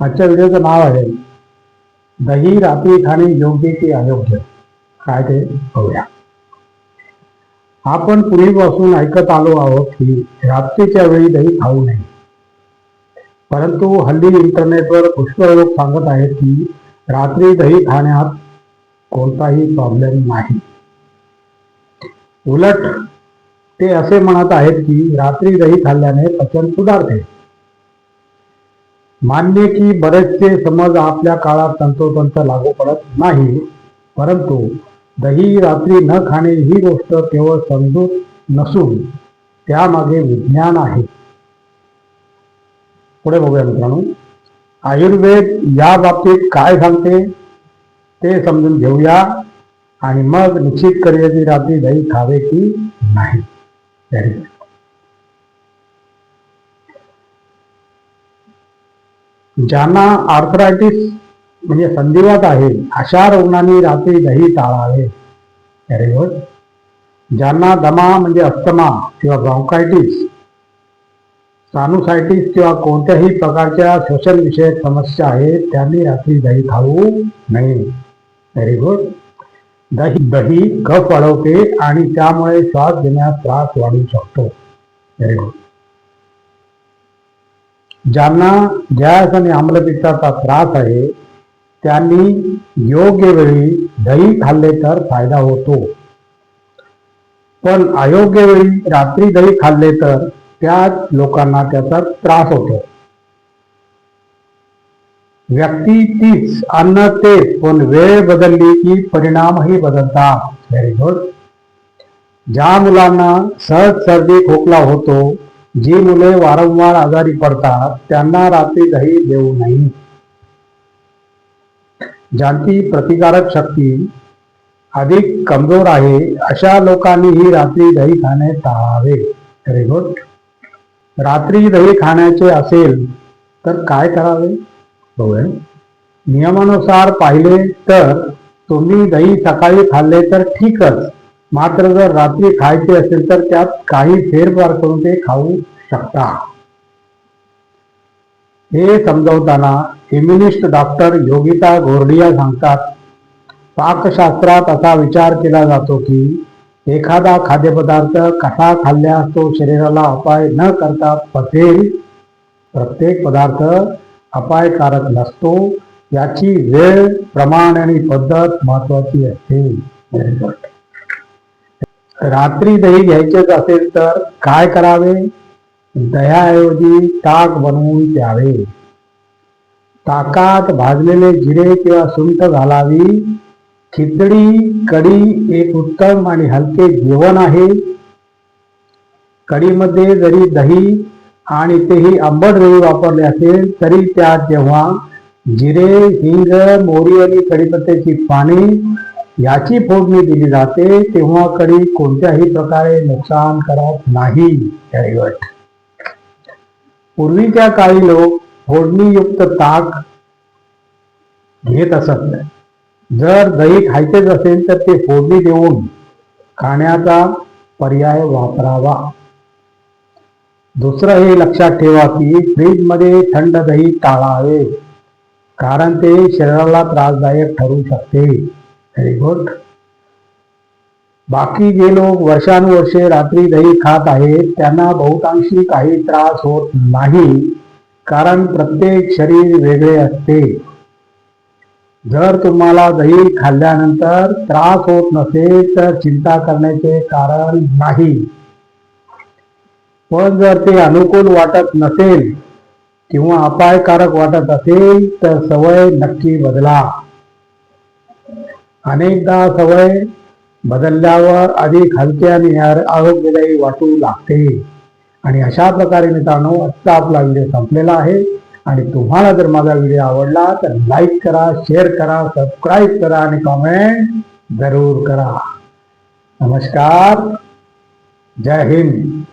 आजच्या व्हिडिओचं नाव आहे दही रात्री खाणे योग्य की अयोग्य. काय ते बघूया. आपण पूर्वीपासून ऐकत आलो आहोत की रात्रीच्या वेळी दही खाऊ नये. परंतु हल्ली इंटरनेटवर पुष्कळ लोक सांगत आहेत की रात्री दही खाण्यात कोणताही प्रॉब्लेम नाही. उलट ते असे म्हणत आहेत की रात्री दही खाल्ल्याने पचन सुधारते. मान्य की बरेचसे समज आपल्या काळात तंतोतंत लागू पडत नाही, परंतु दही रात्री न खाणे ही गोष्ट केवळ समजूत नसून त्यामागे विज्ञान आहे. पुढे बघूया मित्रांनो. आयुर्वेद या बाबतीत काय सांगते ते समजून घेऊया आणि मग निश्चित करूया की रात्री दही खावे की नाही. ज्यांना आर्थरायटिस म्हणजे संधिवात आहे अशा रुग्णांनी रात्री दही टाळावे. Very good. ज्यांना दमा म्हणजे अस्थमा किंवा ब्रॉन्कायटिस, सानुसायटिस किंवा कोणत्याही प्रकारच्या श्वसन विषयक समस्या आहेत त्यांनी रात्री दही खाऊ नये. Very good. दही कफ वाढवते आणि त्यामुळे श्वास घेण्यास त्रास वाढू शकतो. Very good. ज्यांना गॅस आणि आम्लपित्ताचा त्रास आहे त्यांनी योग्य वेळी दही खाल्ले तर फायदा होतो, पण अयोग्य वेळी रात्री दही खाल्ले तर त्याच लोकांना त्याचा त्रास होतो. व्यक्ती तीच, अन्न तेच, पण वेळ बदलली की परिणामही बदलतात. Very good. ज्या मुलांना सहज सर्दी खोकला होतो, जी मुले वारंवार आजारी पडतात त्यांना रात्री दही देऊ नये. ज्यांची प्रतिकारक शक्ती अधिक कमजोर आहे अशा लोकांनीही रात्री दही खाणे टाळावे. Very good. रात्री दही खाण्याचे असेल तर काय करावे बघूया. नियमानुसार पाहिले तर तुम्ही दही सकाळी खाल्ले तर ठीकच, मात्र जर रात्री खायचे असेल तर त्यात काही फेरफार करून ते खाऊ शकता. हे समजावताना इम्युनिस्ट डॉक्टर योगिता घोरडिया सांगतात, पाकशास्त्रात असा विचार केला जातो की एखादा खाद्यपदार्थ कसा खाल्ल्यास तो शरीराला अपाय न करता पचेल. प्रत्येक पदार्थ अपायकारक नसतो, याची वेळ, प्रमाण आणि पद्धत महत्वाची असते. रात्री दही घ्यायचेच असेल तर काय करावे. दह्याऐवजी ताक बनवून प्यावे. ताकात भाजलेले जिरे किंवा सुंठ घालावी. खिचडी कढी एक उत्तम आणि हलके जेवण आहे. कढीमध्ये जरी दही आणि तेही आंबट दही वापरले असेल तरी त्यात जेव्हा जिरे, हिंग, मोहरी आणि कढीपत्त्याची पाने याची फोडणी दिली जाते तेव्हा कढी कोणत्याही प्रकारे नुकसान करत नाही. Very good. पूर्वीच्या काळी लोक फोडणीयुक्त ताक घेत असत. जर दही खायचेच असेल तर ते फोडणी देऊन खाण्याचा पर्याय वापरावा. दुसरं हे लक्षात ठेवा की फ्रीजमध्ये थंड दही टाळावे, कारण ते शरीराला त्रासदायक ठरू शकते. Very good. बाकी जे लोक वर्षानुवर्षे रात्री दही खात आहेत त्यांना बहुतांशी काही त्रास होत नाही, कारण प्रत्येक शरीर वेगळे असते. जर तुम्हाला दही खाल्ल्यानंतर त्रास होत नसेल तर चिंता करण्याचे कारण नाही, पण जर ते अनुकूल वाटत नसेल किंवा अपायकारक वाटत असेल तर सवय नक्की बदला. अनेकदा सवय बदलल्यावर अधिक हलके आणि आरोग्यदायी वाटू लागते. आणि अशा प्रकारे मित्रांनो आजचा आपला व्हिडिओ संपलेला आहे. आणि तुम्हाला जर माझा व्हिडिओ आवडला तर लाईक करा, शेअर करा, सबस्क्राईब करा आणि कमेंट जरूर करा. नमस्कार. जय हिंद.